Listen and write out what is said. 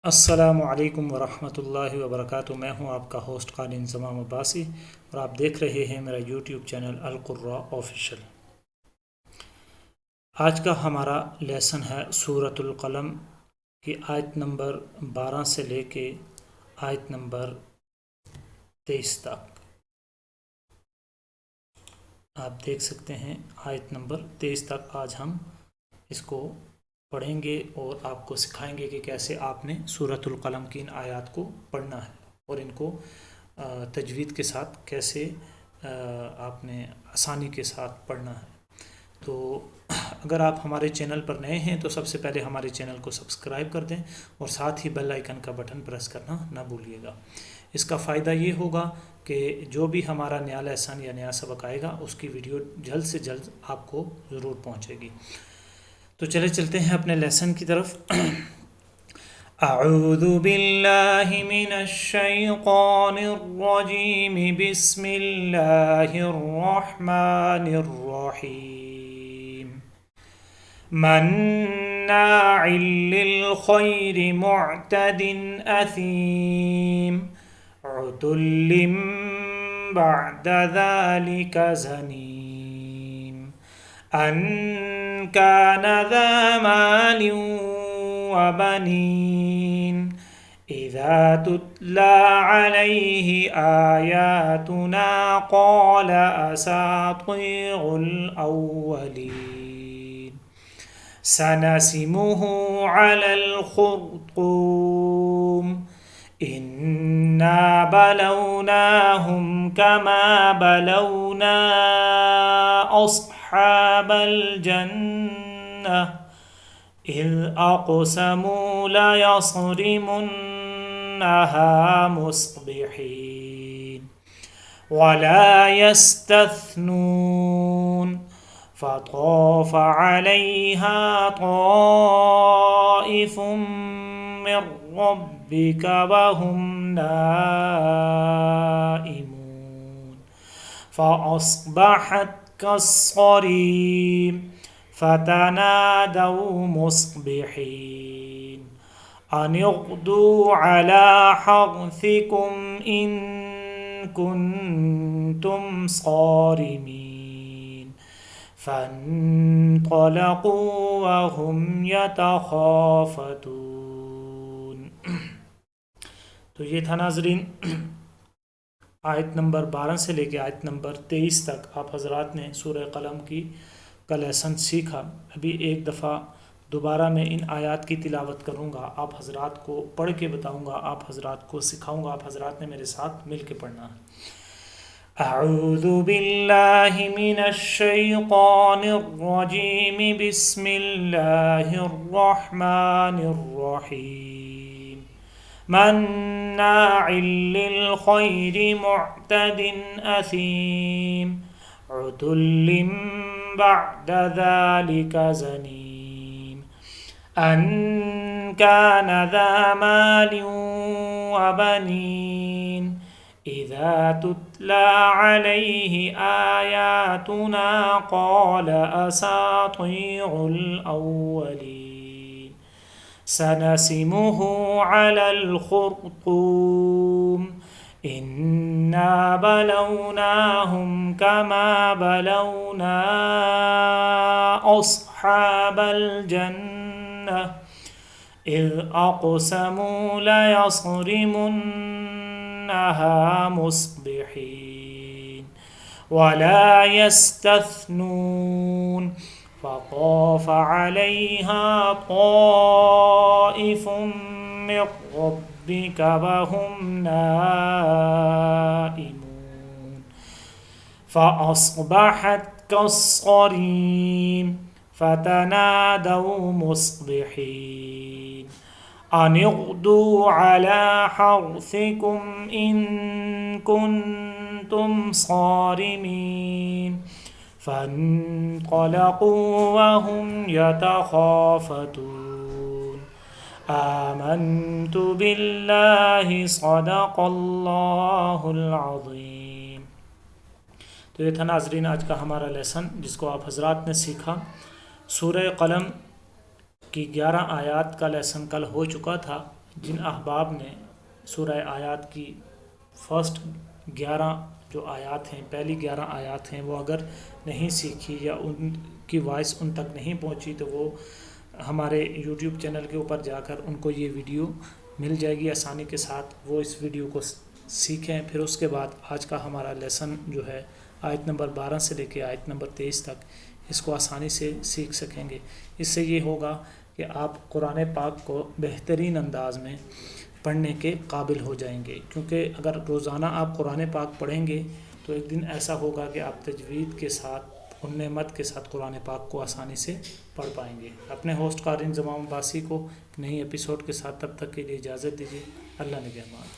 अस्सलामु अलैकुम वरहमतुल्लाहि वबरकातुहू। मैं हूं आपका होस्ट क़ादी इंज़माम अब्बासी और आप देख रहे हैं मेरा यूट्यूब चैनल अल क़ुर्रा ऑफिशियल। आज का हमारा लेसन है सूरतुल क़लम की आयत नंबर 12 से लेके आयत नंबर 23 तक। आप देख सकते हैं आयत नंबर 23 तक आज हम इसको पढ़ेंगे और आपको सिखाएंगे कि कैसे आपने सूरतुल क़लम की इन आयत को पढ़ना है और इनको तजवीद के साथ कैसे आपने आसानी के साथ पढ़ना है। तो अगर आप हमारे चैनल पर नए हैं तो सबसे पहले हमारे चैनल को सब्सक्राइब कर दें और साथ ही बेल आइकन का बटन प्रेस करना ना भूलिएगा। इसका फ़ायदा ये होगा कि जो भी हमारा नया लेसन या नया सबक आएगा उसकी वीडियो जल्द से जल्द आपको ज़रूर पहुँचेगी। तो चलते हैं अपने लेसन की तरफ। अऊज़ु बिल्लाहि मिनश शैतानिर रजीम बिस्मिल्लाहिर रहमानिर रहीम। मन्नाइल लिल खैरि मुअतदिन असीम उतुल्लिम बअद ज़ालिका ज़नीम अन कान ज़ा माल वबनीन इज़ा तुतला अलैहि आयातुना क़ाल असातीरुल अव्वलीन सनसिमुहु अलल खुर्तूम इन्ना बलौनाहुम कमा बलौना अस्हाबल जन्नह इज़ अक़समू लयस्रिमुन्नहा मुस्बिहीन वला यस्तथ्नून फताफ़ अलैहा ताइफ़ुम मिर रब्बिका वहुम नाइमून फ़अस्बहत कस्सरीम फ़तनादौ मुस्बिहीन अन इग़दू अला हर्थिकुम इन कुन्तुम सारिमीन फ़न्तलक़ू वहुम यतख़ाफ़तून। तो ये था नाज़रीन आयत नंबर 12 से लेकर आयत नंबर 23 तक आप हज़रात ने सूरह क़लम की का लेसन सीखा। अभी एक दफ़ा दोबारा मैं इन आयत की तिलावत करूँगा, आप हज़रात को पढ़ के बताऊँगा, आप हज़रात को सिखाऊँगा, आप हज़रात ने मेरे साथ मिल के पढ़ना है। अऊज़ु बिल्लाहि मिनश शैतानिर रजीम बिस्मिल्लाहिर रहमानिर रहीम। मन्नाइल लिल खैरि मुअतदिन असीम उतुल्लिम बअद ज़ालिका ज़नीम अन कान ज़ा माल वबनीन इज़ा तुतला अलैहि आयातुना क़ाल असातीरुल अव्वलीन सनसिमुहु अलल खुर्तूम इन्ना बलौनाहुम कमा बलौना अस्हाबल जन्नह इज़ अक़समू लयस्रिमुन्नहा मुस्बिहीन वला यस्तथ्नून फ़ताफ़ अलैहा ताइफ़ुम मिर रब्बिका वहुम नाइमून फ़अस्बहत कस्सरीम फ़तनादौ मुस्बिहीन अन इग़दू अला हर्थिकुम इन कुन्तुम सारिमीन फ़न्तलक़ू वहुम यतख़ाफ़तून आमन्तु बिल्लाहि सदक़ल्लाहुल अज़ीम। तो ये था नाज़रीन आज का हमारा लेसन जिसको आप हज़रात ने सीखा। सूरह क़लम की 11 आयात का लेसन कल हो चुका था। जिन अहबाब ने सूरह आयात की फ़र्स्ट 11 जो आयात हैं, पहली 11 आयात हैं, वो अगर नहीं सीखी या उनकी वॉइस उन तक नहीं पहुंची, तो वो हमारे यूट्यूब चैनल के ऊपर जाकर उनको ये वीडियो मिल जाएगी आसानी के साथ। वो इस वीडियो को सीखें। फिर उसके बाद आज का हमारा लेसन जो है आयत नंबर 12 से लेकर आयत नंबर 23 तक, इसको आसानी से सीख सकेंगे। इससे ये होगा कि आप कुरान पाक को बेहतरीन अंदाज में पढ़ने के काबिल हो जाएंगे, क्योंकि अगर रोज़ाना आप कुरान पाक पढ़ेंगे तो एक दिन ऐसा होगा कि आप तजवीद के साथ और नेमत के साथ कुरान पाक को आसानी से पढ़ पाएंगे। अपने होस्ट क़ारी ज़माम अब्बासी को नई एपिसोड के साथ तब तक के लिए इजाज़त दीजिए। अल्लाह निगहबान।